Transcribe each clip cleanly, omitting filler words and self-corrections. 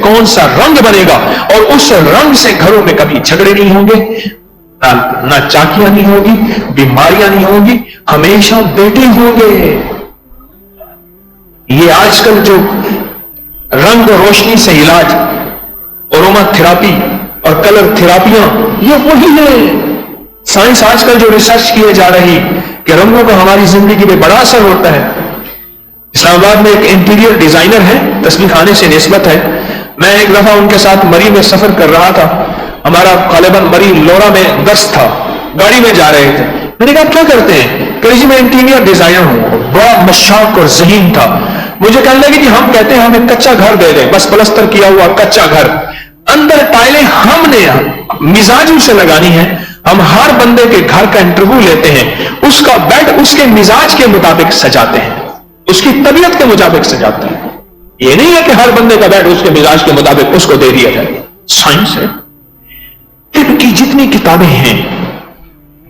کون سا رنگ بنے گا، اور اس رنگ سے گھروں میں کبھی جھگڑے نہیں ہوں گے، نہ چاکیاں نہیں ہوگی، بیماریاں نہیں ہوں گی، ہمیشہ بیٹے ہوں گے۔ یہ آج کل جو رنگ و روشنی سے علاج، اروما تھراپی اور کلر تھراپیاں، یہ وہی ہے۔ سائنس آج کل جو ریسرچ کیے جا رہی کہ رنگوں کا ہماری زندگی پہ بڑا اثر ہوتا ہے۔ اسلام آباد میں ایک انٹیریئر ڈیزائنر ہے، تسبیح خانے سے نسبت ہے، میں ایک دفعہ ان کے ساتھ مری میں سفر کر رہا تھا، ہمارا غالباً مری لورا میں درس تھا، گاڑی میں جا رہے تھے، میں نے کہا کیا کرتے ہیں؟ کہ جی میں انٹیریئر ڈیزائنر ہوں۔ بڑا مشاق اور ذہین تھا، مجھے کہنے لگے کہ ہم کہتے ہیں ہمیں کچا گھر دے دیں، بس پلستر کیا ہوا کچا گھر، اندر ٹائلیں ہم نے مزاج سے لگانی ہے، ہم ہر بندے کے گھر کا انٹرویو لیتے ہیں، اس کا بیڈ اس کے مزاج کے مطابق سجاتے ہیں، اس کی طبیعت کے مطابق سجاتے ہیں۔ یہ نہیں ہے کہ ہر بندے کا بیڈ اس کے مزاج کے مطابق اس کو دے دیا جائے۔ سائنس ہے۔ طب کی جتنی کتابیں ہیں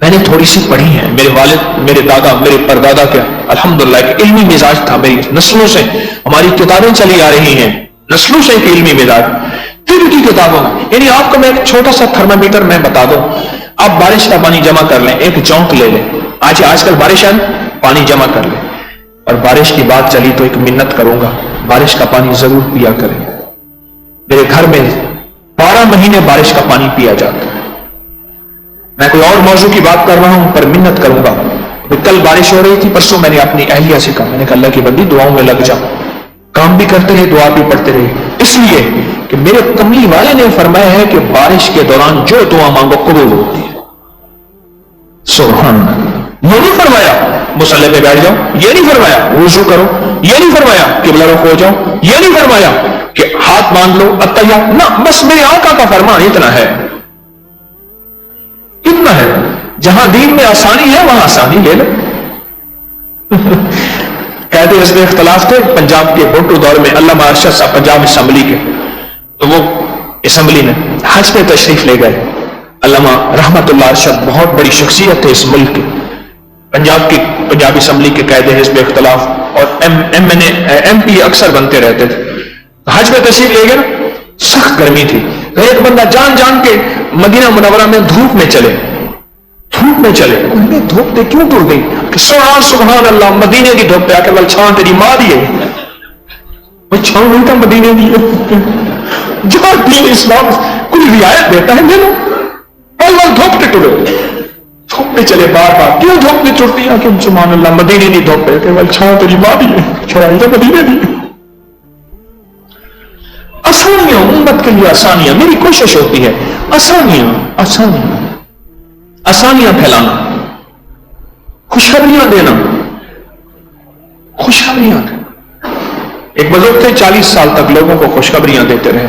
میں نے تھوڑی سی پڑھی ہیں، میرے والد، میرے دادا، میرے پردادا کے الحمدللہ ایک علمی مزاج تھا، میری نسلوں سے ہماری کتابیں چلی آ رہی ہیں، نسلوں سے ایک علمی مزاج۔ طب کی کتابوں میں یعنی آپ کو میں ایک چھوٹا سا تھرمامیٹر میں بتا دوں، آپ بارش کا پانی جمع کر لیں، ایک جونک لے لیں، آج کل بارش ہے، پانی جمع کر لیں، اور بارش کی بات چلی تو ایک منت کروں گا، بارش کا پانی ضرور پیا کریں۔ میرے گھر میں 12 مہینے بارش کا پانی پیا جاتا ہے۔ میں کوئی اور موضوع کی بات کر رہا ہوں پر منت کروں گا۔ کل بارش ہو رہی تھی، پرسوں میں نے اپنی اہلیہ سے کہا، میں نے کہا اللہ کی بندی دعاؤں میں لگ جا، کام بھی کرتے رہے، دعا بھی پڑھتے رہے، اس لیے کہ میرے کملی والے نے فرمایا ہے کہ بارش کے دوران جو دعا مانگو قبول ہوتی ہے۔ سبحان اللہ۔ یہ نہیں فرمایا مصلی پہ بیٹھ جاؤ، یہ نہیں فرمایا وضو کرو، یہ نہیں فرمایا قبلہ رخ ہو جاؤ، یہ نہیں فرمایا کہ ہاتھ باندھ لو التحیات، نہ، بس میرے آقا کا فرمان اتنا ہے، اتنا ہے۔ جہاں دین میں آسانی ہے وہاں آسانی لے لو۔ کہتے اس میں اختلاف تھے پنجاب کے بھٹو دور میں، علامہ ارشد صاحب پنجاب اسمبلی کے، تو وہ اسمبلی میں حج پہ تشریف لے گئے۔ علامہ رحمت اللہ ارشد بہت بڑی شخصیت تھے اس ملک کے، پنجاب اسمبلی کے قائد حزب اختلاف، اور ایم پی اکثر بنتے رہتے تھے۔ حج پہ تشریف لے گئے، سخت گرمی تھی، تو ایک بندہ جان جان کے مدینہ منورہ میں دھوپ میں چلے، دھوپ پہ کیوں ٹر گئی؟ کہ سبحان اللہ، مدینے کی دھوپ پہ آ کے بل چھان تیری ماں دیے، وہ چھان نہیں تھا مدینے کی، جو دین اسلام کوئی رعایت دیتا ہے لے لو، بل دھوپ پہ ٹرو، دھوپ پہ چلے بار بار، کیوں دھوپ پہ چڑتی ہے؟ کہ سبحان اللہ مدینے کی دھوپ پہ کہ بل چھان تیری ماں دیے، چھڑائی تو مدینے دی۔ آسانیاں، امت کے لیے آسانیاں، میری کوشش ہوتی ہے آسانیاں پھیلانا، خوشخبریاں دینا، ایک بزرگ تھے 40 سال تک لوگوں کو خوشخبریاں دیتے رہے،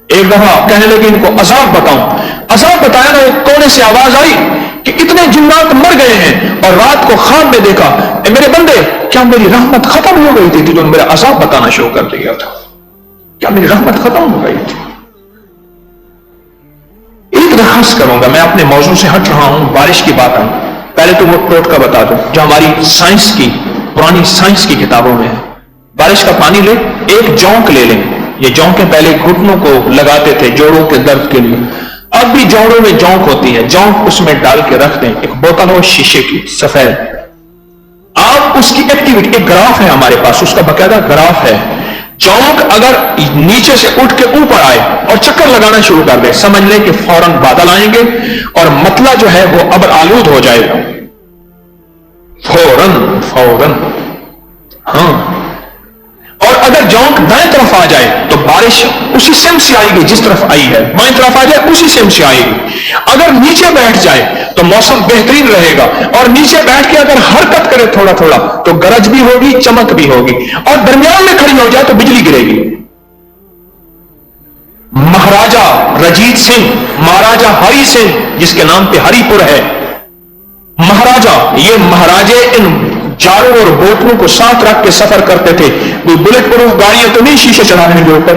ایک دفعہ کہنے لگے ان کو عذاب بتاؤں، عذاب بتایا نا، ایک کونے سے آواز آئی کہ اتنے جنات مر گئے ہیں، اور رات کو خواب میں دیکھا، اے میرے بندے کیا میری رحمت ختم ہو گئی تھی تو میرا عذاب بتانا شروع کر دیا تھا؟ کیا میری رحمت ختم ہو گئی تھی؟ ایک درخواست کروں گا، میں اپنے موضوع سے ہٹ رہا ہوں، بارش کی بات آئی، پہلے تو وہ ٹوٹکا بتا دو جو ہماری سائنس کی، پرانی سائنس کی کتابوں میں ہے۔ بارش کا پانی لے، ایک جونک لے لیں، یہ جونکیں پہلے گھٹنوں کو لگاتے تھے جوڑوں کے درد کے لیے، اب بھی جوڑوں میں جونک ہوتی ہے، جونک اس میں ڈال کے رکھ دیں، ایک بوتل ہو شیشے کی سفید، آپ اس کی ایکٹیویٹی، ایک گراف ہے ہمارے پاس، اس کا باقاعدہ گراف ہے، جونک اگر نیچے سے اٹھ کے اوپر آئے اور چکر لگانا شروع کر دے، سمجھ لیں کہ فوراً بادل آئیں گے اور مطلع جو ہے وہ ابر آلود ہو جائے گا، فوراً ہاں۔ اور اگر جونک دائیں طرف آ جائے تو بارش اسی سمت سے آئے گی جس طرف آئی ہے، بائیں طرف آ جائے اسی سمت سے آئے گی۔ اگر نیچے بیٹھ جائے تو موسم بہترین رہے گا، اور نیچے بیٹھ کے اگر حرکت کرے تھوڑا تھوڑا تو گرج بھی ہوگی، چمک بھی ہوگی، اور درمیان میں کھڑی ہو جائے تو بجلی گرے گی۔ مہاراجا رجیت سنگھ، مہاراجا ہری سنگھ جس کے نام پہ ہری پور ہے، مہاراجا، یہ مہاراجے ان جاروں اور بوتلوں کو ساتھ رکھ کے سفر کرتے تھے، کوئی بلٹ پروف گاڑیاں تو نہیں شیشے چڑھانے کے اوپر۔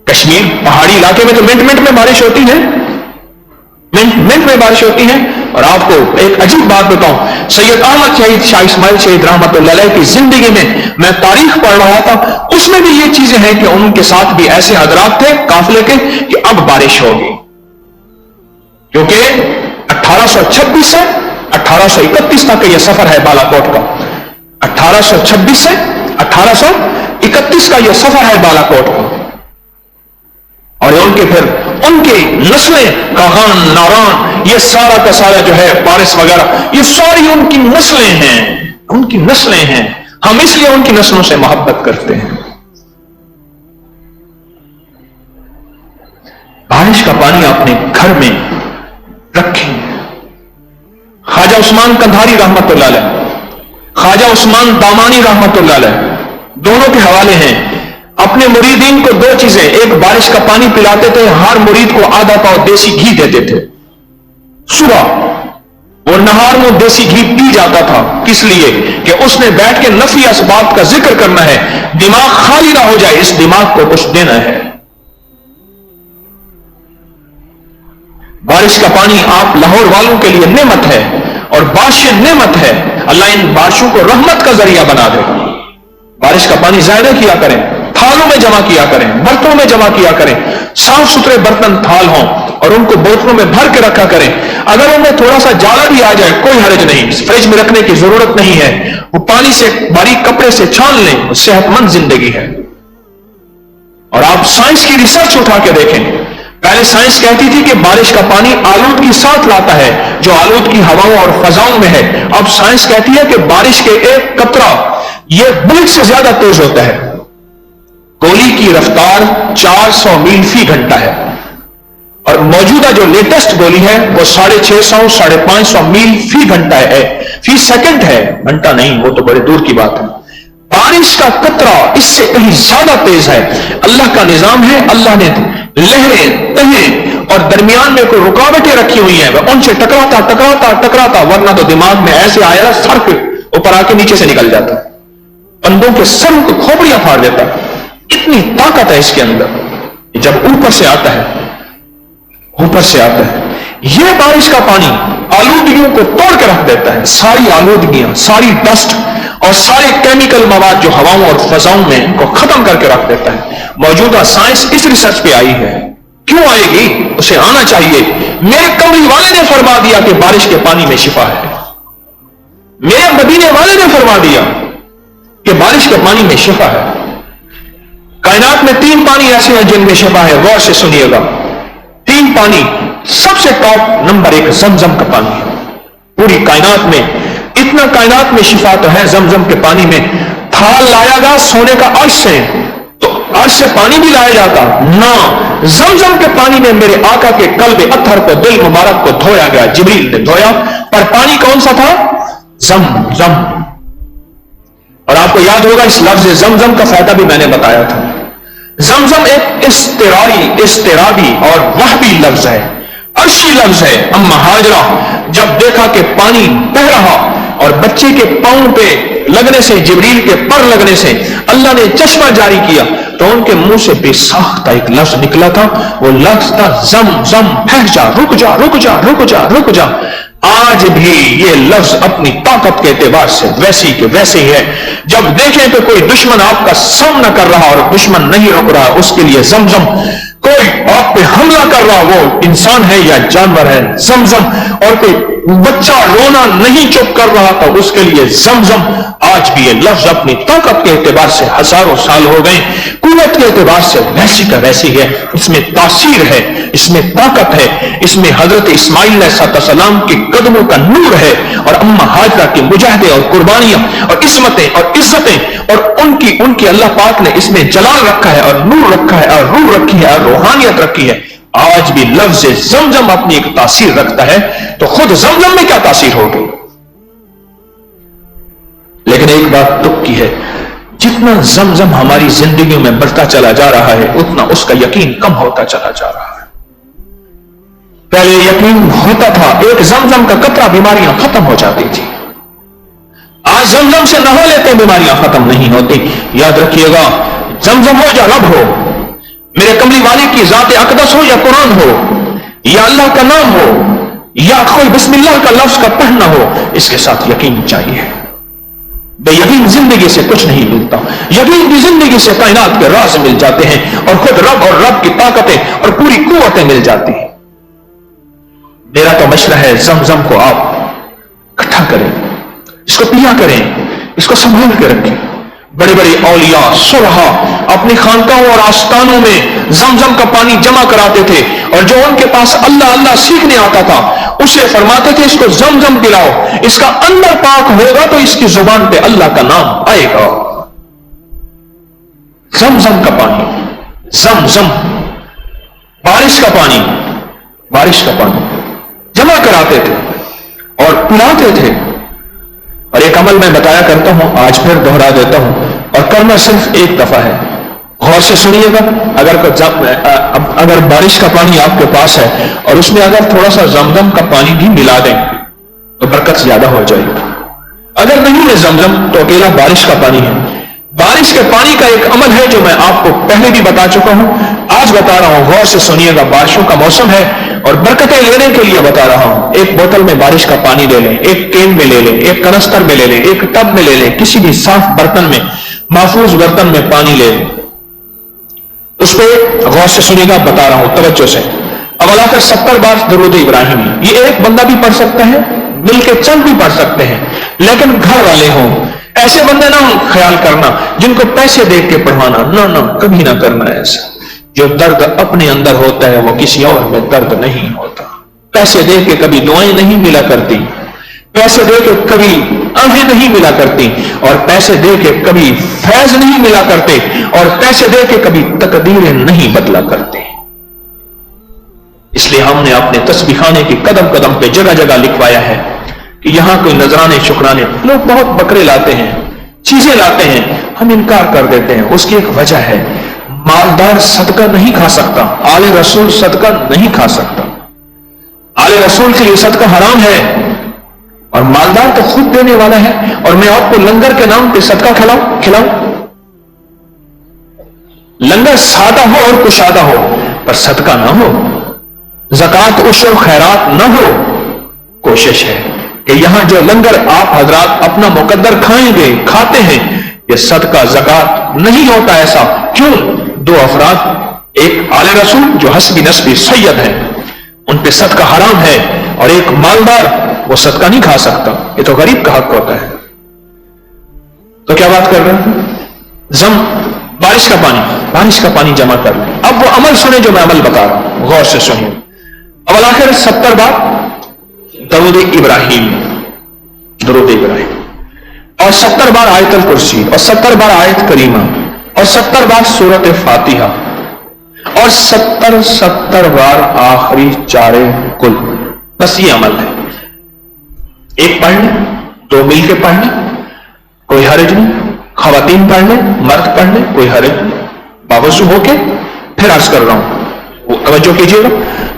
کشمیر پہاڑی علاقے میں تو منٹ منٹ میں بارش ہوتی ہے، منٹ میں بارش ہوتی ہے. اور آپ کو ایک عجیب بات بتاؤں, سید احمد شہید شاہ اسماعیل شہید رحمۃ اللہ علیہ کی زندگی میں تاریخ پڑھ رہا تھا, اس میں بھی یہ چیزیں ہیں کہ ان کے ساتھ بھی ایسے حضرات تھے قافلے کے کہ اب بارش ہوگی, کیونکہ 1826 سے 1831 تک یہ سفر ہے بالا کوٹ کا. 1826 سے 1831 کا یہ سفر ہے بالا کوٹ کا. اور ان کے پھر ان کی نسلیں کاغان, ناران, یہ سارا کا سارا جو ہے پارس وغیرہ, یہ ساری ان کی نسلیں ہیں, ان کی نسلیں ہیں. ہم اس لیے ان کی نسلوں سے محبت کرتے ہیں. بارش کا پانی اپنے گھر میں رکھیں. خواجہ عثمان کندھاری رحمت اللہ علیہ, خواجہ عثمان دامانی رحمت اللہ علیہ, دونوں کے حوالے ہیں. اپنے مریدین کو دو چیزیں, ایک بارش کا پانی پلاتے تھے, ہر مرید کو آدھا پاؤ دیسی گھی دیتے تھے. صبح وہ نہار میں دیسی گھی پی جاتا تھا, کس لیے کہ اس نے بیٹھ کے نفی اسباب کا ذکر کرنا ہے, دماغ خالی نہ ہو جائے, اس دماغ کو کچھ دینا ہے. بارش کا پانی آپ لاہور والوں کے لیے نعمت ہے, اور بارشیں نعمت ہے. اللہ ان بارشوں کو رحمت کا ذریعہ بنا دے. بارش کا پانی زیادہ کیا کریں, تھالوں میں جمع کیا کریں, برتنوں میں جمع کیا کریں. صاف ستھرے برتن تھال ہوں اور ان کو بوتلوں میں بھر کے رکھا کریں. اگر ان میں تھوڑا سا جالا بھی آ جائے کوئی حرج نہیں, فریج میں رکھنے کی ضرورت نہیں ہے, وہ پانی سے باریک کپڑے سے چھان لیں, وہ صحت مند زندگی ہے. اور آپ سائنس کی ریسرچ اٹھا کے دیکھیں. پہلے سائنس کہتی تھی کہ بارش کا پانی آلودگی ساتھ لاتا ہے, جو آلودگی ہواؤں اور فضاؤں میں ہے. اب سائنس کہتی ہے کہ بارش کے ایک قطرہ یہ بلٹ سے زیادہ تیز ہوتا ہے. گولی کی رفتار 400 میل فی گھنٹہ ہے, اور موجودہ جو لیٹسٹ گولی ہے وہ 650 550 میل فی گھنٹہ ہے, فی سیکنڈ ہے, گھنٹہ نہیں, وہ تو بڑے دور کی بات ہے. بارش کا قطرہ اس سے کہیں زیادہ تیز ہے. اللہ کا نظام ہے, اللہ نے لہریں, تہیں اور درمیان میں کوئی رکاوٹیں رکھی ہوئی ہیں, ان سے ٹکراتا, ورنہ تو دماغ میں ایسے آیا سر کے اوپر آ کے نیچے سے نکل جاتا, بندوں کے سر کو کھوپڑیاں پھاڑ دیتا. اتنی طاقت ہے اس کے اندر. جب اوپر سے آتا ہے یہ بارش کا پانی آلودگیوں کو توڑ کے رکھ دیتا ہے. ساری آلودگیاں, ساری ڈسٹ اور سارے کیمیکل مواد جو ہواؤں اور فضاؤں میں کو ختم کر کے رکھ دیتا ہے. موجودہ سائنس اس ریسرچ پہ آئی ہے. کیوں آئے گی؟ اسے آنا چاہیے. میرے کمری والے نے فرما دیا کہ بارش کے پانی میں شفا ہے. میرے مدینے والے نے فرما دیا کہ بارش کے پانی میں شفا ہے. کائنات میں 3 پانی ایسے ہیں جن میں شفا ہے, غور سے سنیے گا. 3 پانی, سب سے ٹاپ نمبر 1 زمزم کا پانی ہے. پوری کائنات میں اتنا کائنات میں شفا تو ہے زمزم کے پانی میں. تھال لایا گا سونے کا عرش سے, تو عرش سے پانی بھی لایا جاتا نہ, زمزم کے پانی میں میرے آقا کے قلب اطہر کو, دل مبارک کو دھویا گیا, جبریل نے دھویا. پر پانی کون سا تھا؟ زمزم. اور آپ کو یاد ہوگا اس لفظ زمزم کا فائدہ بھی میں نے بتایا تھا. زمزم ایک استرابی اور وہبی لفظ ہے, عرشی لفظ ہے. اما ہاجرہ جب دیکھا کہ پانی بہ رہا اور بچے کے پاؤں پہ لگنے سے, جبریل کے پر لگنے سے اللہ نے چشمہ جاری کیا, تو ان کے منہ سے بے ساختہ ایک لفظ نکلا تھا. وہ لفظ تھا زم زم, ٹھہر جا, رک جا, رک جا, رک جا, رک جا. آج بھی یہ لفظ اپنی طاقت کے اعتبار سے ویسی کہ ویسے ہی ہے. جب دیکھیں کہ کوئی دشمن آپ کا سامنا کر رہا اور دشمن نہیں رک رہا, اس کے لیے زمزم. کوئی آپ پہ حملہ کر رہا, وہ انسان ہے یا جانور ہے, زمزم. اور کوئی بچہ رونا نہیں چپ کر رہا تو اس کے لیے زمزم. آج بھی یہ لفظ اپنی طاقت کے اعتبار سے ہزاروں سال ہو گئے, قوت کے اعتبار سے ویسی کا ویسی ہے. اس میں تاثیر ہے, اس میں طاقت ہے, اس میں حضرت اسماعیل علیہ السلام کے قدموں کا نور ہے, اور اما ہاجرہ کی مجاہدے اور قربانیاں اور عصمتیں اور عزتیں, اور ان کی اللہ پاک نے اس میں جلال رکھا ہے, اور نور رکھا ہے, اور روح رکھی ہے, اور روحانیت رکھی ہے. آج بھی لفظ زمزم اپنی ایک تاثیر رکھتا ہے, تو خود زمزم میں کیا تاثیر ہوگی. لیکن ایک بات تک کی ہے, جتنا زمزم ہماری زندگیوں میں بڑھتا چلا جا رہا ہے اتنا اس کا یقین کم ہوتا چلا جا رہا ہے. پہلے یقین ہوتا تھا, ایک زمزم کا قطرہ بیماریاں ختم ہو جاتی تھی. آج زمزم سے نہا لیتے بیماریاں ختم نہیں ہوتی. یاد رکھیے گا, زمزم ہو یا رب ہو, میرے کملی والے کی ذات اقدس ہو یا قرآن ہو, یا اللہ کا نام ہو یا کوئی بسم اللہ کا لفظ کا پڑھنا ہو، اس کے ساتھ یقین چاہیے۔ بے یقین زندگی سے کچھ نہیں ملتا، یقین کی زندگی سے کائنات کے راز مل جاتے ہیں، اور خود رب اور رب کی طاقتیں اور پوری قوتیں مل جاتی ہیں۔ میرا تو مشورہ ہے زمزم کو آپ اکٹھا کریں، اس کو پیا کریں، اس کو سنبھال کے رکھیں۔ بڑے بڑے اولیاء صلحاء اپنی خانقاہوں اور آستانوں میں زمزم کا پانی جمع کراتے تھے، اور جو ان کے پاس اللہ اللہ سیکھنے آتا تھا اسے فرماتے تھے اس کو زمزم پلاؤ، اس کا اندر پاک ہوگا تو اس کی زبان پہ اللہ کا نام آئے گا۔ زمزم کا پانی، زمزم بارش کا پانی، بارش کا پانی جمع کراتے تھے اور پلاتے تھے۔ اور ایک عمل میں بتایا کرتا ہوں، آج پھر دہرا دیتا ہوں، اور کرنا صرف ایک دفعہ ہے، غور سے سنیے گا۔ اگر بارش کا پانی آپ کے پاس ہے اور اس میں اگر تھوڑا سا زمزم کا پانی بھی ملا دیں تو برکت زیادہ ہو جائے گی۔ اگر نہیں ہے زمزم تو اکیلا بارش کا پانی ہے۔ بارش کے پانی کا ایک عمل ہے جو میں آپ کو پہلے بھی بتا چکا ہوں، آج بتا رہا ہوں، غور سے سنیے گا۔ بارشوں کا موسم ہے اور برکتیں لینے کے لیے بتا رہا ہوں۔ ایک بوتل میں بارش کا پانی لے لیں، ایک کین میں لے لیں، ایک کنستر میں لے لیں، ایک ٹب میں لے لیں، کسی بھی صاف برتن میں، محفوظ برتن میں پانی لے لیں۔ اس پہ غور سے سنیے گا، بتا رہا ہوں توجہ سے۔ اب اللہ کر 70 بار درود ابراہیمی، یہ ایک بندہ بھی پڑھ سکتا ہے، مل کے چند بھی پڑھ سکتے ہیں، لیکن گھر والے ہوں، ایسے بندے نہ خیال کرنا جن کو پیسے دے کے پڑھوانا، نہ کبھی نہ کرنا ایسا۔ جو درد اپنے اندر ہوتا ہے وہ کسی اور میں درد نہیں ہوتا۔ پیسے دے کے کبھی دعائیں نہیں ملا کرتی، پیسے دے کے کبھی آنکھیں نہیں ملا کرتی، اور پیسے دے کے کبھی فیض نہیں ملا کرتے، اور پیسے دے کے کبھی تقدیریں نہیں بدلا کرتے۔ اس لیے ہم نے اپنے تسبیح خانے کی قدم قدم پہ جگہ جگہ لکھوایا ہے کہ یہاں کوئی نذرانے شکرانے، لوگ بہت بکرے لاتے ہیں، چیزیں لاتے ہیں، ہم انکار کر دیتے ہیں۔ اس کی ایک وجہ ہے، مالدار صدقہ نہیں کھا سکتا، آل رسول صدقہ نہیں کھا سکتا، آل رسول کے لیے صدقہ حرام ہے، اور مالدار تو خود دینے والا ہے۔ اور میں آپ کو لنگر کے نام پہ صدقہ کھلاؤں، لنگر سادہ ہو اور کشادہ ہو پر صدقہ نہ ہو، زکوٰۃ عشر خیرات نہ ہو۔ کوشش ہے کہ یہاں جو لنگر آپ حضرات اپنا مقدر کھائیں گے، کھاتے ہیں، یہ صدقہ زکوٰۃ نہیں ہوتا۔ ایسا کیوں؟ دو افراد، ایک آل رسول جو حسبی نسبی سید ہیں، ان پہ صدقہ حرام ہے، اور ایک مالدار، وہ صدقہ نہیں کھا سکتا، یہ تو غریب کا حق ہوتا ہے۔ تو کیا بات کر رہے ہیں؟ بارش کا پانی جمع کر لیں۔ اب وہ عمل سنیں جو میں عمل بتا رہا ہوں، غور سے سنیں۔ اب آخر 70 بار درود ابراہیم، اور 70 بار آیت الکرسی، اور 70 بار آیت کریمہ، اور 70 بار سورۃ فاتحہ، اور 70 بار آخری چارے کل۔ بس یہ عمل ہے، ایک پڑھ لیں، دو مل کے پڑھ لیں، کوئی حرج نہیں، خواتین پڑھ لیں، مرد پڑھ لیں، کوئی حرج نہیں، باوضو ہو کے۔ پھر عرض کر رہا ہوں، توجہ کیجیے گا،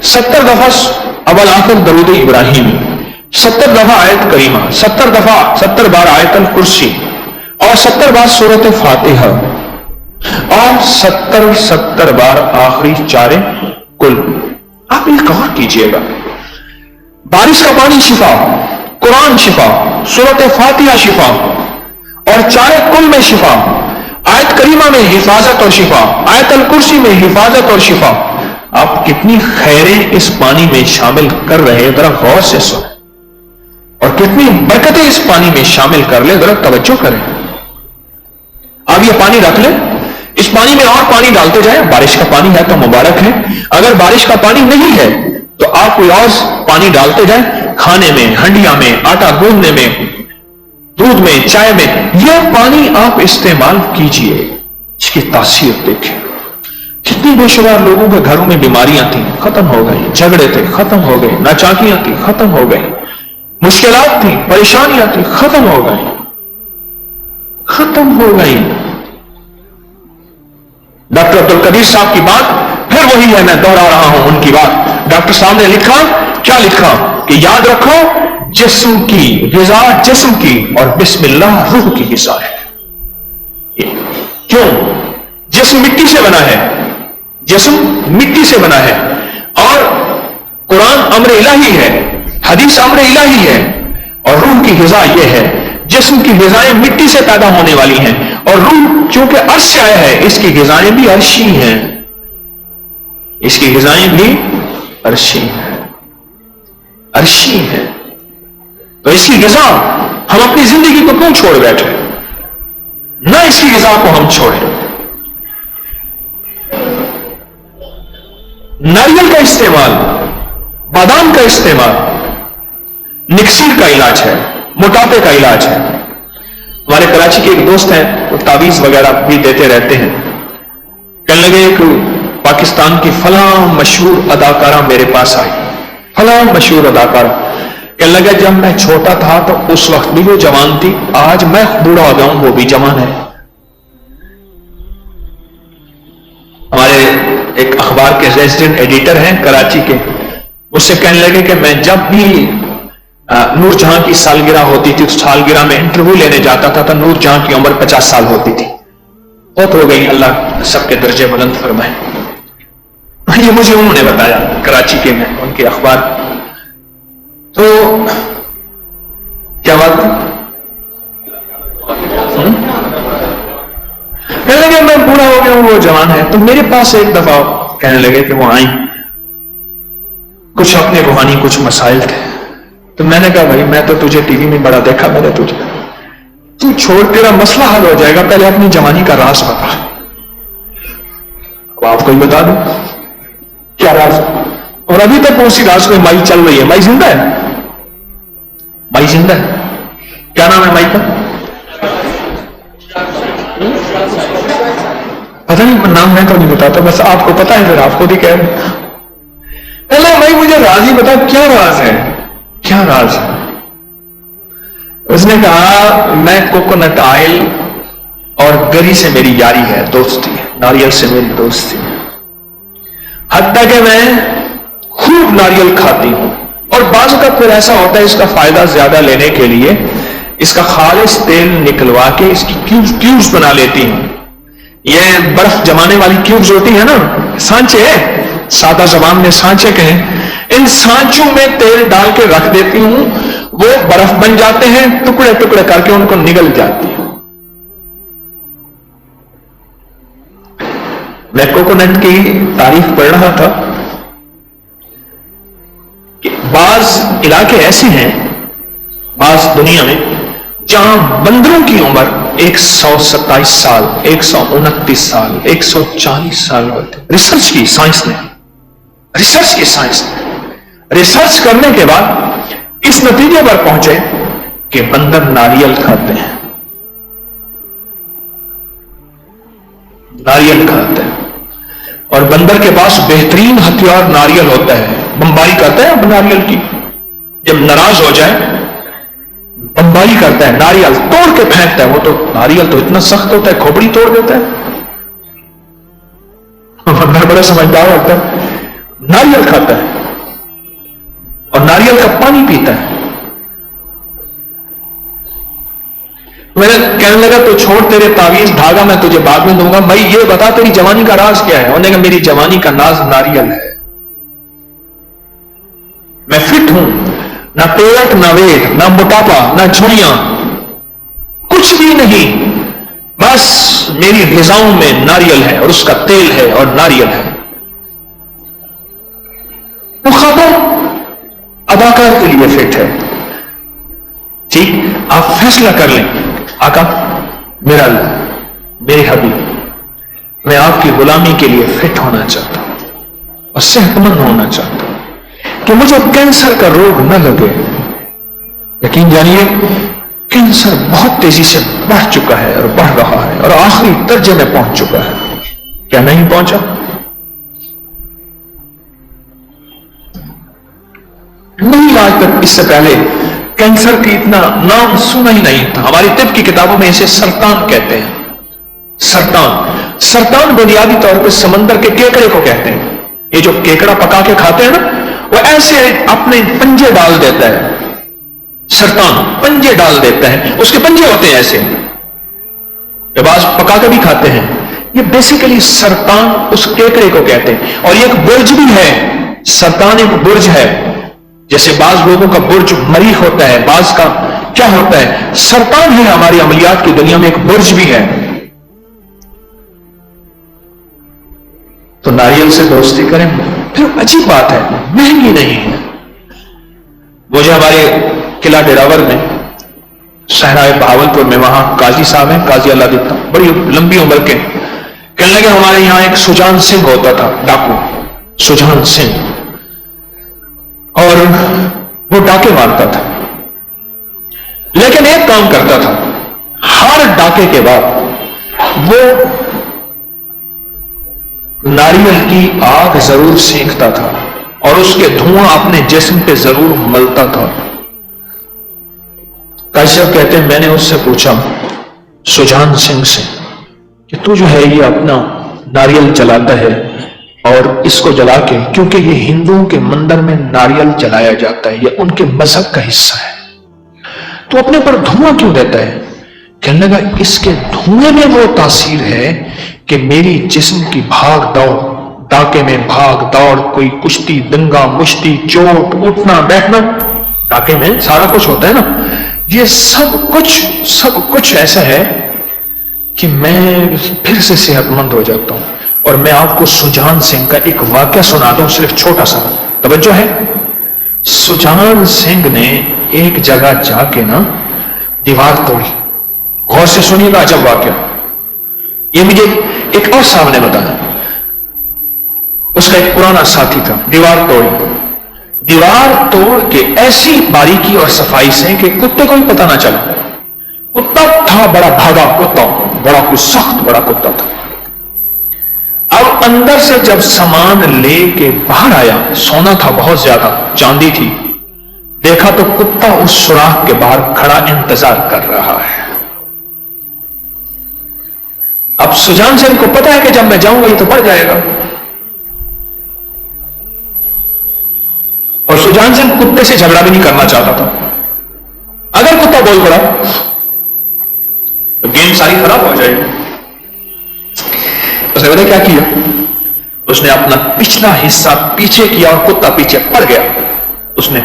70 دفعہ اول آخر درود ابراہیمی، 70 دفعہ آیت کریمہ، 70 بار آیت الکرسی، اور 70 بار سورۃ فاتحہ، اور 70 بار آخری چارے کل۔ آپ یہ غور کیجئے گا، بارش کا پانی شفا، قرآن شفا، سورۃ فاتحہ شفا، اور چارے کل میں شفا، آیت کریمہ میں حفاظت اور شفا، آیت الکرسی میں حفاظت اور شفا۔ آپ کتنی خیریں اس پانی میں شامل کر رہے ہیں، ذرا غور سے سنیں، اور کتنی برکتیں اس پانی میں شامل کر لیں، ذرا توجہ کریں۔ آپ یہ پانی رکھ لیں، اس پانی میں اور پانی ڈالتے جائیں۔ بارش کا پانی ہے تو مبارک ہے، اگر بارش کا پانی نہیں ہے تو آپ کوئی اور پانی ڈالتے جائیں، کھانے میں، ہنڈیاں میں، آٹا گوندنے میں، دودھ میں، چائے میں، یہ پانی آپ استعمال کیجئے۔ اس کی تاثیر دیکھیں، کتنی بے شمار لوگوں کے گھروں میں بیماریاں تھیں، ختم ہو گئی، جھگڑے تھے، ختم ہو گئے، ناچاکیاں تھیں، ختم ہو گئی، مشکلات تھیں، پریشانیاں تھیں، ختم ہو گئی، ختم ہو گئی۔ ڈاکٹر عبدالقدیر صاحب کی بات پھر وہی ہے، میں دوہرا رہا ہوں ان کی بات۔ ڈاکٹر صاحب نے لکھا، کیا لکھا کہ یاد رکھو، جسم کی غذا جسم کی، اور بسم اللہ روح کی غذا ہے۔ کیوں؟ جسم مٹی سے بنا ہے، جسم مٹی سے بنا ہے، اور قرآن امر الہی ہے، حدیث امر الہی ہے، اور روح کی غذا یہ ہے، جسم کی غذائیں مٹی سے پیدا ہونے والی ہیں، اور روح چونکہ عرش سے آیا ہے اس کی غذائیں بھی عرشی ہیں، اس کی غذائیں بھی عرشی ہیں، عرشی ہیں۔ تو اس کی غذا ہم اپنی زندگی کو کیوں چھوڑ بیٹھے؟ نہ اس کی غذا کو ہم چھوڑیں۔ ناریل کا استعمال، بادام کا استعمال نکسیر کا علاج ہے، موٹاپے کا علاج ہے۔ ہمارے کراچی کے ایک دوست ہیں، وہ تعویذ وغیرہ بھی دیتے رہتے ہیں۔ کہنے لگے کہ پاکستان کی فلاں مشہور اداکارہ میرے پاس آئی، فلاں مشہور اداکارہ۔ کہنے لگا جب میں چھوٹا تھا تو اس وقت بھی وہ جوان تھی، آج میں بوڑھا ہو گیا ہوں وہ بھی جوان ہے۔ ہمارے ایک اخبار کے ریزیڈنٹ ایڈیٹر ہیں کراچی کے، اس سے کہنے لگے کہ میں جب بھی نور جہاں کی سالگرہ ہوتی تھی، اس سالگرہ میں انٹرویو لینے جاتا تھا تو نور جہاں کی عمر 50 سال ہوتی تھی، بہت ہو گئی، اللہ سب کے درجے بلند فرمائے۔ یہ مجھے انہوں نے بتایا کراچی کے میں ان کے اخبار۔ تو کیا بات ہے؟ کہنے لگے میں بوڑھا ہو گیا ہوں وہ جوان ہے۔ تو میرے پاس ایک دفعہ کہنے لگے کہ وہ آئیں، کچھ اپنے روحانی کچھ مسائل تھے، تو میں نے کہا بھائی میں تو تجھے ٹی وی میں بڑا دیکھا، میں نے تجھے، تو چھوڑ تیرا مسئلہ حل ہو جائے گا، پہلے اپنی جوانی کا راز بتا۔ اب آپ کو ہی بتا دوں کیا راز، اور ابھی تک اسی راز میں مائی چل رہی ہے۔ مائی زندہ ہے، مائی زندہ ہے۔ کیا نام ہے مائی کا؟ پتہ نہیں، نام میں تو نہیں بتاتا، بس آپ کو پتا ہے، پھر آپ خود ہی کہہ رہے ہیں بھائی مجھے راز ہی بتا، کیا راز ہے، کیا راز ہے؟ اس نے کہا میں کوکونٹ آئل اور گری سے میری یاری ہے، دوستی ہے، ناریل سے میری دوستی ہے، حتیٰ کہ میں خوب ناریل کھاتی ہوں، اور بعض کا پھر ایسا ہوتا ہے اس کا فائدہ زیادہ لینے کے لیے اس کا خالص تیل نکلوا کے اس کی کیوبز بنا لیتی ہوں۔ یہ برف جمانے والی کیوبز ہوتی ہیں نا، سانچے، سادہ زبان میں سانچے کہیں، ان سانچوں میں تیل ڈال کے رکھ دیتی ہوں، وہ برف بن جاتے ہیں، ٹکڑے ٹکڑے کر کے ان کو نگل جاتی ہوں۔ میں کوکونٹ کی تعریف پڑھ رہا تھا کہ بعض علاقے ایسے ہیں، بعض دنیا میں، جہاں بندروں کی عمر 127 سال، 129 سال، 140 سال ہوتے۔ ریسرچ کی سائنس نے، ریسرچ کی سائنس نے ریسرچ کرنے کے بعد اس نتیجے پر پہنچے کہ بندر ناریل کھاتے ہیں، ناریل کھاتے ہیں، اور بندر کے پاس بہترین ہتھیار ناریل ہوتا ہے، بمباری کرتا ہے اب ناریل کی، جب ناراض ہو جائے بمباری کرتا ہے، ناریل توڑ کے پھینکتا ہے، وہ تو ناریل تو اتنا سخت ہوتا ہے کھوپڑی توڑ دیتا ہے، بندر بڑا سمجھدار ہوتا ہے، ناریل کھاتا ہے اور ناریل کا پانی پیتا ہے۔ میں نے کہنے لگا تو چھوڑ تیرے تعویذ دھاگا میں تجھے بعد میں دوں گا، بھائی یہ بتا تیری جوانی کا راز کیا ہے؟ انہوں نے کہا میری جوانی کا راز ناریل ہے، میں فٹ ہوں، نہ پیٹ نہ ویٹ نہ موٹاپا نہ جھڑیاں، کچھ بھی نہیں، بس میری غذاؤں میں ناریل ہے اور اس کا تیل ہے اور ناریل ہے۔ وہ خبر اداکار کے لیے فٹ ہے، ٹھیک، آپ فیصلہ کر لیں، آقا میرا اللہ، میرے حبیب، میں آپ کی غلامی کے لیے فٹ ہونا چاہتا ہوں اور صحت مند ہونا چاہتا ہوں کہ مجھے کینسر کا روگ نہ لگے۔ یقین جانیے کینسر بہت تیزی سے بڑھ چکا ہے اور بڑھ رہا ہے اور آخری درجے میں پہنچ چکا ہے، کیا نہیں پہنچا؟ نہیں، آج تک اس سے پہلے کینسر کی اتنا نام سنا ہی نہیں تھا۔ ہماری طب کی کتابوں میں اسے سرطان کہتے ہیں، سرطان۔ سرطان بنیادی طور پہ سمندر کے کیکڑے کو کہتے ہیں، یہ جو کیکڑا پکا کے کھاتے ہیں نا، وہ ایسے اپنے پنجے ڈال دیتا ہے، سرطان پنجے ڈال دیتا ہے، اس کے پنجے ہوتے ہیں ایسے، یہ بعض پکا کے بھی کھاتے ہیں، یہ بیسیکلی سرطان اس کیکڑے کو کہتے ہیں۔ اور یہ ایک برج بھی ہے، سرطان ایک برج ہے، جیسے بعض لوگوں کا برج مریخ ہوتا ہے، بعض کا کیا ہوتا ہے، سرطان ہے ہماری عملیات کی دنیا میں، ایک برج بھی ہے. تو ناریل سے دوستی کریں. پھر عجیب بات ہے، مہنگی نہیں ہے. مجھے ہمارے قلعہ ڈیراور میں صحرائے بہاولپور میں وہاں قاضی صاحب ہیں، قاضی اللہ دیتا، بڑی لمبی عمر کے، کہنے لگے ہمارے یہاں ایک سجان سنگھ ہوتا تھا، ڈاکو سجان سنگھ، اور وہ ڈاکے مارتا تھا، لیکن ایک کام کرتا تھا، ہر ڈاکے کے بعد وہ ناریل کی آگ ضرور سینکتا تھا اور اس کے دھواں اپنے جسم پہ ضرور ملتا تھا. قاضی صاحب کہتے ہیں میں نے اس سے پوچھا سجان سنگھ سے کہ تو جو ہے یہ اپنا ناریل جلاتا ہے اور اس کو جلا کے، کیونکہ یہ ہندوؤں کے مندر میں ناریل جلایا جاتا ہے، یہ ان کے مذہب کا حصہ ہے، تو اپنے پر دھواں کیوں دیتا ہے؟ کہنے لگا اس کے دھوئیں میں وہ تاثیر ہے کہ میری جسم کی بھاگ دوڑ، ڈاکے میں بھاگ دوڑ، کوئی کشتی، دنگا مشتی، چوٹ، اٹھنا بیٹھنا، ڈاکے میں سارا کچھ ہوتا ہے نا، یہ سب کچھ ایسا ہے کہ میں پھر سے صحت مند ہو جاتا ہوں. اور میں آپ کو سجان سنگھ کا ایک واقعہ سناتا ہوں، صرف چھوٹا سا، توجہ ہے. سجان سنگھ نے ایک جگہ جا کے نا دیوار توڑی. غور سے سنیے گا عجب واقعہ. یہ مجھے ایک اور صاحب نے بتایا، اس کا ایک پرانا ساتھی تھا، دیوار توڑی. دیوار توڑ کے ایسی باریکی اور صفائی سے کہ کتے کو بھی پتہ نہ چلا. کتا تھا بڑا بھاگا کتا، بڑا کچھ سخت بڑا کتا تھا. اب اندر سے جب سامان لے کے باہر آیا، سونا تھا بہت زیادہ، چاندی تھی، دیکھا تو کتا اس سوراخ کے باہر کھڑا انتظار کر رہا ہے. اب سجان سنگھ کو پتا ہے کہ جب میں جاؤں گا یہ تو بڑھ جائے گا، اور سجان سنگھ کتے سے جھگڑا بھی نہیں کرنا چاہتا تھا. اگر کتا بول پڑا تو گیم ساری خراب ہو جائے گی. اس نے پتا کیا کیا؟ اس نے اپنا پچھلا حصہ پیچھے کیا اور کتا پیچھے پڑ گیا. اس نے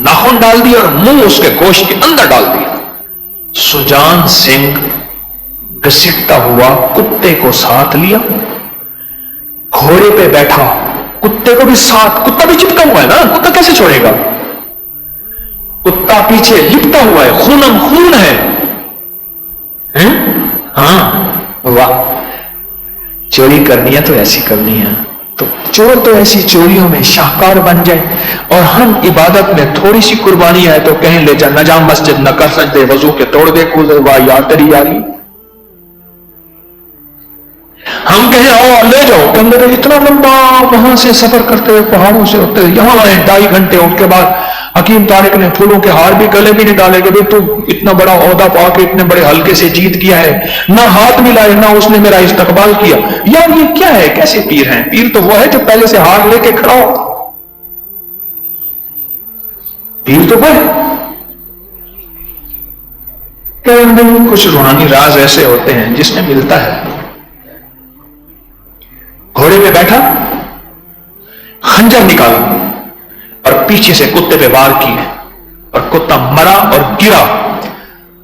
ناخن ڈال دیا اور منہ اس کے گوشت کے اندر ڈال دیا. سجان سنگھ گھسٹتا ہوا کتے کو ساتھ لیا، گھوڑے پہ بیٹھا، کتے کو بھی ساتھ، کتا بھی چپکا ہوا ہے نا، کتا کیسے چھوڑے گا؟ کتا پیچھے لپٹا ہوا ہے، خونم خون ہے. ہاں واہ، چوری کرنی ہے تو ایسی کرنی ہے، تو چور تو ایسی چوریوں میں شاہکار بن جائے. اور ہم عبادت میں تھوڑی سی قربانی ہے تو کہیں لے جا، نہ جا مسجد، نہ کر سجدے، وضو کے توڑ دے کودے، واہ یار تیری یاری. ہم کہیں آؤ لے جاؤ، کہ اندر اتنا لمبا وہاں سے سفر کرتے ہوئے پہاڑوں سے ہوتے یہاں آئے 2.5 گھنٹے، ان کے بعد حکیم طارق نے پھولوں کے ہار بھی گلے بھی نہیں ڈالے کہ تو اتنا بڑا عہدہ پا کے اتنے بڑے حلقے سے جیت کیا ہے، نہ ہاتھ ملائے نہ اس نے میرا استقبال کیا. یار یہ کیا ہے؟ کیسے پیر ہیں؟ پیر تو وہ ہے جو پہلے سے ہار لے کے کھڑا ہو. پیر تو وہ ہے. کچھ روحانی راز ایسے ہوتے ہیں جس میں ملتا ہے. گھوڑے پہ بیٹھا، خنجر نکالا اور پیچھے سے کتے پہ وار کیے اور کتا مرا اور گرا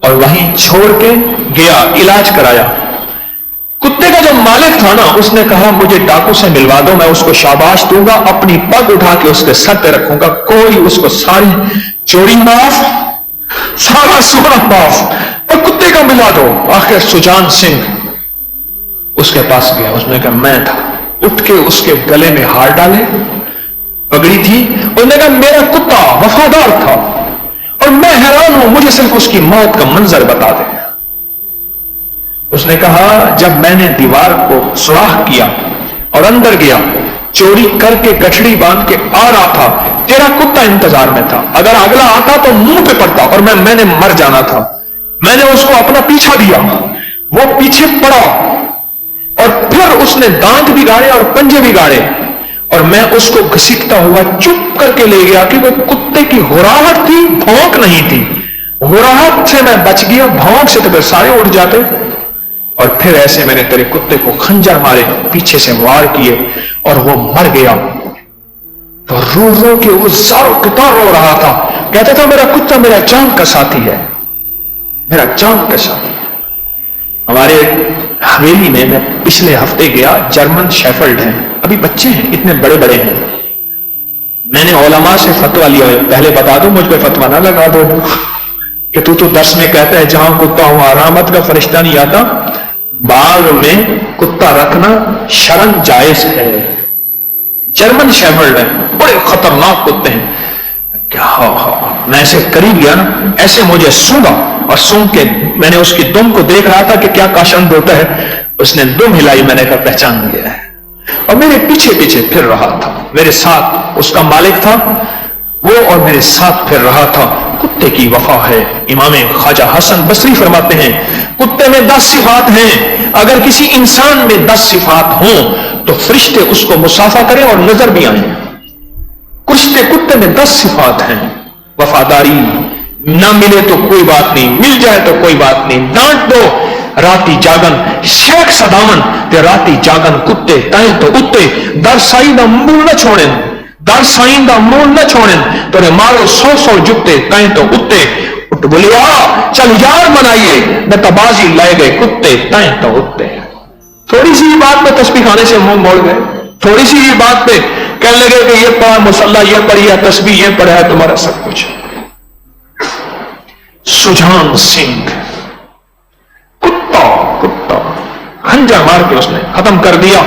اور وہیں چھوڑ کے گیا، علاج کرایا. کتے کا جو مالک تھا نا، اس نے کہا مجھے ڈاکو سے ملوا دو، میں اس کو شاباش دوں گا، اپنی پگ اٹھا کے اس کے سر پہ رکھوں گا، کوئی اس کو ساری چوری معاف، سارا سونا معاف، اور کتے کا ملا دو. آخر سجان سنگھ اس کے پاس گیا، اس نے کہا میں تھا، اٹھ کے اس کے گلے میں ہار ڈالے، پگڑی تھی، اس نے کہا میرا کتا وفادار تھا اور میں حیران ہوں، مجھے صرف اس کی موت کا منظر بتا دے. اس نے کہا جب میں نے دیوار کو سوراخ کیا اور اندر گیا، چوری کر کے گٹھڑی باندھ کے آ رہا تھا، تیرا کتا انتظار میں تھا، اگر اگلا آتا تو منہ پہ پڑتا اور میں نے مر جانا تھا. میں نے اس کو اپنا پیچھا دیا، وہ پیچھے پڑا اور پھر اس نے دانت بھی گاڑے اور پنجے بھی گاڑے اور میں اس کو گھسیٹتا ہوا چپ کر کے لے گیا کہ وہ کتے کی ہراہٹ تھی، بھونک نہیں تھی. ہراہٹ سے میں بچ گیا، بھونک سے تو پھر سارے اٹھ جاتے. اور پھر ایسے میں نے تیرے کتے کو خنجر مارے، پیچھے سے وار کیے اور وہ مر گیا. تو رو رو کے وہ زاروں کتا رو رہا تھا، کہتا تھا میرا کتا میرا جان کا ساتھی ہے، میرا جان کا ساتھی ہے۔ ہمارے حویلی میں پچھلے ہفتے گیا، جرمن شیفرڈ ہیں، ابھی بچے ہیں، اتنے بڑے بڑے ہیں۔ میں نے علماء سے فتویٰ لیا، پہلے بتا دو، مجھ پہ فتویٰ نہ لگا دو کہ تو درس میں کہتا ہے جہاں کتا وہاں رحمت کا فرشتہ نہیں آتا۔ باغ میں کتا رکھنا شرعاً جائز ہے۔ جرمن شیفرڈ ہے، بڑے خطرناک کتے ہیں۔ کیا میں ایسے قریب گیا نا، ایسے مجھے سونگا، اور سونگ کے میں نے اس کی دم کو دیکھ رہا تھا کہ کیا کاشند ہوتا ہے، اس نے دم ہلائی، میں نے کہا پہچان لیا ہے، اور میرے پیچھے پیچھے پھر رہا تھا، میرے ساتھ اس کا مالک تھا وہ، اور میرے ساتھ پھر رہا تھا۔ کتے کی وفا ہے۔ امام خواجہ حسن بصری فرماتے ہیں کتے میں 10 صفات ہیں، اگر کسی انسان میں 10 صفات ہوں تو فرشتے اس کو مصافحہ کریں اور نظر بھی آئیں۔ کتے میں 10 صفات ہیں۔ وفاداری، نہ ملے تو کوئی بات نہیں، مل جائے تو کوئی بات نہیں، ڈانٹ دو راتی جاگن، شیخ سدامن تے راتی جاگن کتے تائیں تو اتے، در سائی دا مول نہ چھوڑیں، در سائیں دا مول نہ چھوڑیں، تو رے مارو 100 جتے تائیں تو اتے، اٹھ بولیا چل یار منائیے، نہ تبازی لائے گئے کتے تائیں تو اتے۔ تھوڑی سی بات میں تسبیح کھانے سے منہ موڑ گئے، تھوڑی سی بات پہ کہنے لگے کہ یہ پڑھا مصلی، یہ پڑھی ہے تسبیح، یہ پڑھا ہے تمہارا سب کچھ۔ سجان سنگھ کتا ہنجا مار کے اس نے ختم کر دیا،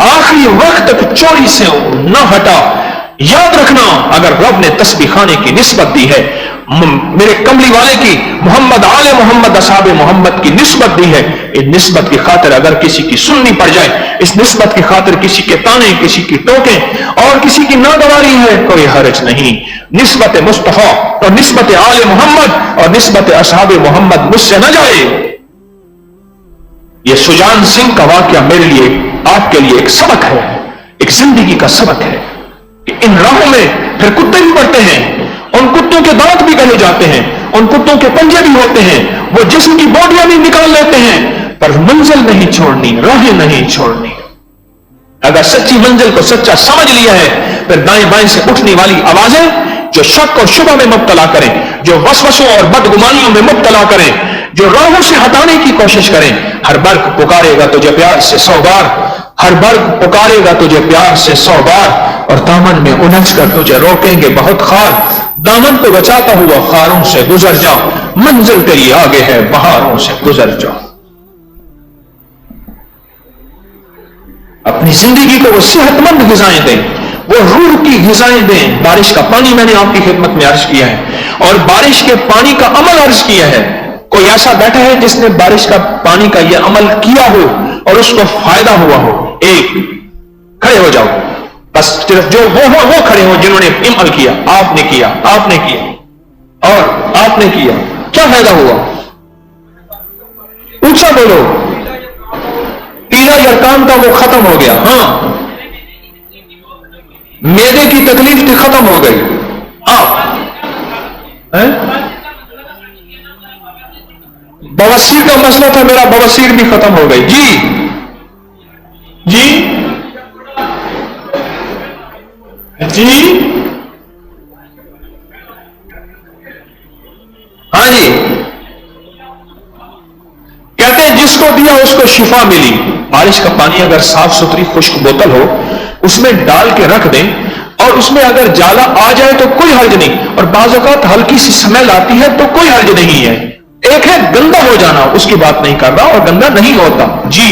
آخری وقت تک چوری سے نہ ہٹا۔ یاد رکھنا اگر رب نے تسبیح خانے کی نسبت دی ہے، میرے کملی والے کی، محمد آل محمد اصحاب محمد کی نسبت دی ہے، اس نسبت کی خاطر اگر کسی کی سننی پڑ جائے، اس نسبت کی خاطر کسی کے تانے، کسی کی ٹوکیں اور کسی کی ناگواری ہے، کوئی حرج نہیں۔ نسبت مصطفیٰ اور نسبت آل محمد اور نسبت اصحاب محمد مجھ سے نہ جائے۔ یہ سجان سنگھ کا واقعہ میرے لیے، آپ کے لیے ایک سبق ہے، ایک زندگی کا سبق ہے کہ ان راہوں میں پھر کتے بھی پڑتے ہیں، ان کتوں کے دانت بھی گلے جاتے ہیں، ان کتوں کے پنجے بھی ہوتے ہیں، وہ جسم کی باڈیاں بھی نکال لیتے ہیں، پر منزل نہیں چھوڑنی، راہیں نہیں چھوڑنی۔ اگر سچی منزل کو سچا سمجھ لیا ہے، پھر دائیں بائیں سے اٹھنے والی آوازیں جو شک اور شبہ میں مبتلا کریں، جو وسوسوں اور بدگمانیوں میں مبتلا کریں، جو راہوں سے ہٹانے کی کوشش کریں، ہر برق پکارے گا تجھے پیار سے 100 بار، ہر برق پکارے گا تجھے پیار سے 100 بار، اور دامن میں الجھ کر تجھے روکیں گے بہت خار۔ دامن کو بچاتا ہوا خاروں سے گزر جا، منزل تیری آگے ہے بہاروں سے گزر جا۔ اپنی زندگی کو وہ صحت مند غذائیں دیں، وہ روح کی غذائیں دیں۔ بارش کا پانی میں نے آپ کی خدمت میں عرض کیا ہے، اور بارش کے پانی کا عمل عرض کیا ہے۔ کوئی ایسا بیٹھا ہے جس نے بارش کا پانی کا یہ عمل کیا ہو اور اس کو فائدہ ہوا ہو؟ ایک کھڑے ہو جاؤ، بس صرف جو وہ کھڑے ہو جنہوں نے عمل کیا۔ آپ نے کیا، آپ نے کیا، اور آپ نے کیا، کیا فائدہ ہوا؟ اونچا بولو۔ پیلا یرکان کا وہ ختم ہو گیا، ہاں، میدے کی تکلیف تھی ختم ہو گئی۔ بواسیر کا مسئلہ تھا، میرا بواسیر بھی ختم ہو گئی۔ جی ہاں جی، کہتے ہیں جس کو دیا اس کو شفا ملی۔ بارش کا پانی اگر صاف ستھری خشک بوتل ہو، اس میں ڈال کے رکھ دیں، اور اس میں اگر جالا آ جائے تو کوئی حرج نہیں، اور بعض اوقات ہلکی سی سمیل آتی ہے تو کوئی حرج نہیں ہے۔ ایک ہے گندا ہو جانا، اس کی بات نہیں کر رہا، اور گندا نہیں ہوتا۔ جی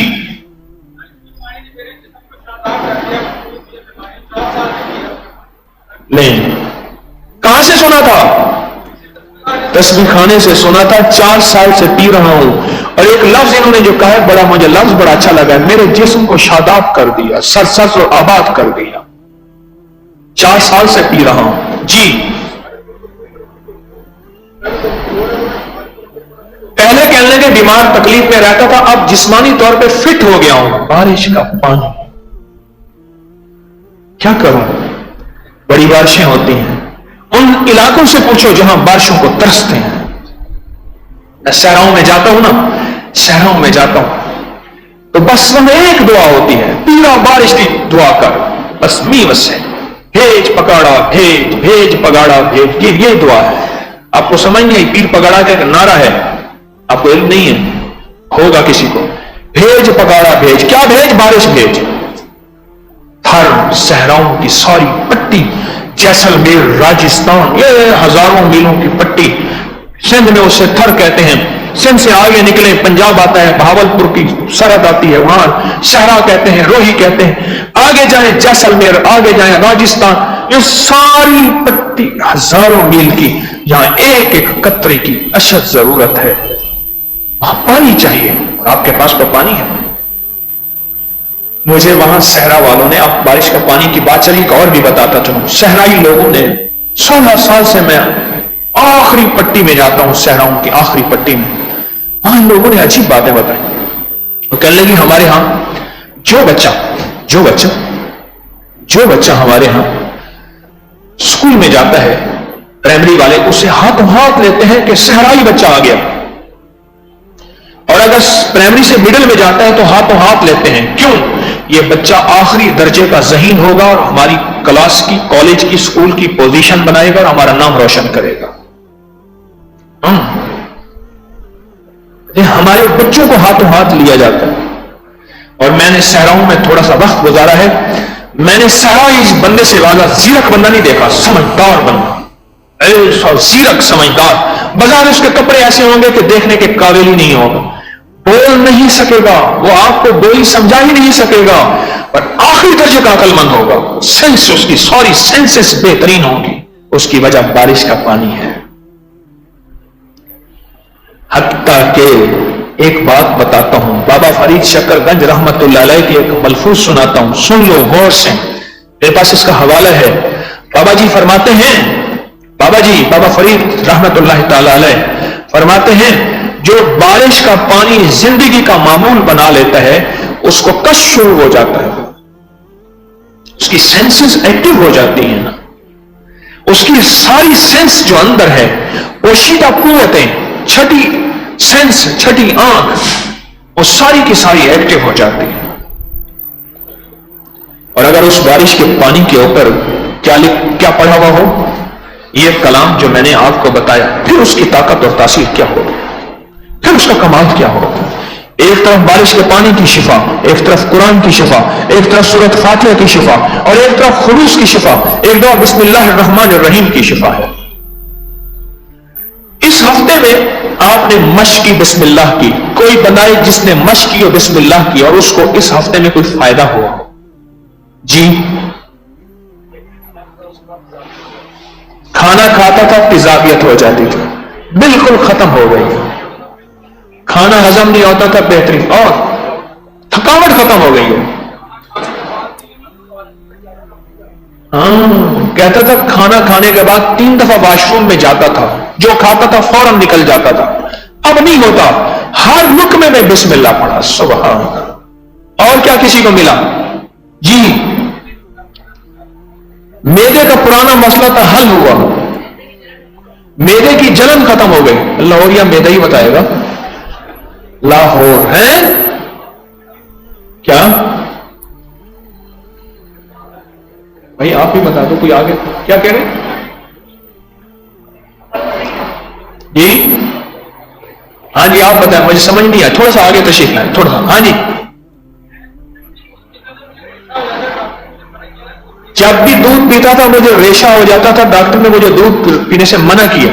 نہیں، کہاں سے سنا تھا؟ تسبیح خانے سے سنا تھا، 4 سال سے پی رہا ہوں، اور ایک لفظ انہوں نے جو کہا ہے بڑا، مجھے لفظ بڑا اچھا لگا، میرے جسم کو شاداب کر دیا، سر و آباد کر دیا۔ 4 سال سے پی رہا ہوں۔ جی پہلے کہنے لگے بیمار تکلیف میں رہتا تھا، اب جسمانی طور پہ فٹ ہو گیا ہوں۔ بارش کا پانی، کیا کروں؟ بڑی بارشیں ہوتی ہیں، ان علاقوں سے پوچھو جہاں بارشوں کو ترستے ہیں۔ میں صحراؤں میں جاتا ہوں نا، صحراؤں میں جاتا ہوں تو بس وہاں ایک دعا ہوتی ہے، پیلا بارش کی دعا کر، بس می وسے بھیج پکاڑا بھیج، بھیج پگاڑا بھیج، یہ دعا ہے. آپ کو سمجھ نہیں؟ پیر پگاڑا کا ایک نعرہ ہے، آپ کو علم نہیں ہے، ہوگا کسی کو. بھیج پگاڑا بھیج، کیا بھیج؟ بارش بھیج. تھر صحراؤں کی ساری پٹی، جیسلمیر راجستھان، یہ ہزاروں میلوں کی پٹی، سندھ میں اسے تھر کہتے ہیں. سندھ سے آگے نکلے پنجاب آتا ہے، بہاولپور کی سرحد آتی ہے، وہاں صحرا کہتے ہیں، روہی کہتے ہیں. آگے جائیں جیسلمیر، آگے جائیں راجستھان، یہ ساری پٹی ہزاروں میل کی، یہاں ایک ایک قطرے کی اشد ضرورت ہے. وہاں پانی چاہیے، اور آپ کے پاس تو پانی ہے. مجھے وہاں صحرا والوں نے، اب بارش کا پانی کی بات چلی، اور بھی بتاتا چلوں، صحرائی لوگوں نے 16 سال سے میں آخری پٹی میں جاتا ہوں، صحراؤں کی آخری پٹی میں، وہاں لوگوں نے عجیب باتیں بتائی. وہ کہنے لگی ہمارے ہاں جو بچہ ہمارے ہاں اسکول میں جاتا ہے، پرائمری والے اسے ہاتھوں ہاتھ لیتے ہیں کہ صحرائی بچہ آ گیا، اور اگر پرائمری سے مڈل میں جاتا ہے تو ہاتھوں ہاتھ لیتے ہیں. کیوں؟ یہ بچہ آخری درجے کا ذہین ہوگا اور ہماری کلاس کی، کالج کی، اسکول کی پوزیشن بنائے گا اور ہمارا نام روشن کرے گا. ہمارے بچوں کو ہاتھوں ہاتھ لیا جاتا ہے. اور میں نے صحراؤں میں تھوڑا سا وقت گزارا ہے، میں نے صحرائی اس بندے سے زیادہ زیرک بندہ نہیں دیکھا، سمجھدار بندہ، ایسا زیرک سمجھدار. بظاہر اس کے کپڑے ایسے ہوں گے کہ دیکھنے کے قابل ہی نہیں ہوگا، بول نہیں سکے گا، وہ آپ کو بولی سمجھا ہی نہیں سکے گا، اور آخری درجے کا عقل مند ہوگا. سینس اس کی ساری سینسز بہترین ہوگی. اس کی وجہ بارش کا پانی ہے. حتیٰ کہ ایک بات بتاتا ہوں، بابا فرید شکر گنج رحمت اللہ علیہ کی ایک ملفوظ سناتا ہوں، سن لو غور سے، میرے پاس اس کا حوالہ ہے. بابا جی فرماتے ہیں، بابا فرید رحمت اللہ تعالی علیہ فرماتے ہیں، جو بارش کا پانی زندگی کا معمول بنا لیتا ہے اس کو کش شروع ہو جاتا ہے، اس کی سینسز ایکٹیو ہو جاتی ہیں نا، اس کی ساری سینس جو اندر ہے، پوشیدہ قوتیں، چھٹی سینس، چھٹی آنکھ، وہ ساری کی ساری ایکٹیو ہو جاتی ہے. اور اگر اس بارش کے پانی کے اوپر کیا پڑھا ہوا ہو، یہ کلام جو میں نے آپ کو بتایا، پھر اس کی طاقت اور تاثیر کیا ہو، پھر اس کا کمال کیا ہو. ایک طرف بارش کے پانی کی شفا، ایک طرف قرآن کی شفا، ایک طرف سورۃ فاتحہ کی شفا، اور ایک طرف خلوص کی شفا، ایک طرف بسم اللہ الرحمن الرحیم کی شفا ہے. اس ہفتے میں آپ نے مشق کی بسم اللہ کی، کوئی بتائے جس نے مشق کی اور بسم اللہ کی اور اس کو اس ہفتے میں کوئی فائدہ ہوا؟ جی، کھانا کھاتا تھا تیزابیت ہو جاتی تھی، بالکل ختم ہو گئی. کھانا ہضم نہیں ہوتا تھا، بہترین، اور تھکاوٹ ختم ہو گئی ہے. کہتا تھا کھانا کھانے کے بعد 3 دفعہ واش روم میں جاتا تھا، جو کھاتا تھا فوراً نکل جاتا تھا. اب نہیں ہوتا، ہر لقمے میں بسم اللہ پڑھا. سبحان اللہ. اور کیا کسی کو ملا؟ جی، میدے کا پرانا مسئلہ تھا، حل ہوا، میدے کی جلن ختم ہو گئی. لاہوریا میدہ ہی بتائے گا، لاہور ہے کیا بھائی؟ آپ ہی بتا دو، کوئی آگے کیا کہہ رہے؟ جی ہاں جی، آپ بتائیں، مجھے سمجھ نہیں آیا، تھوڑا سا آگے تشریف لائیں، تھوڑا سا. ہاں جی، جب بھی دودھ پیتا تھا مجھے ریشہ ہو جاتا تھا، ڈاکٹر نے مجھے دودھ پینے سے منع کیا.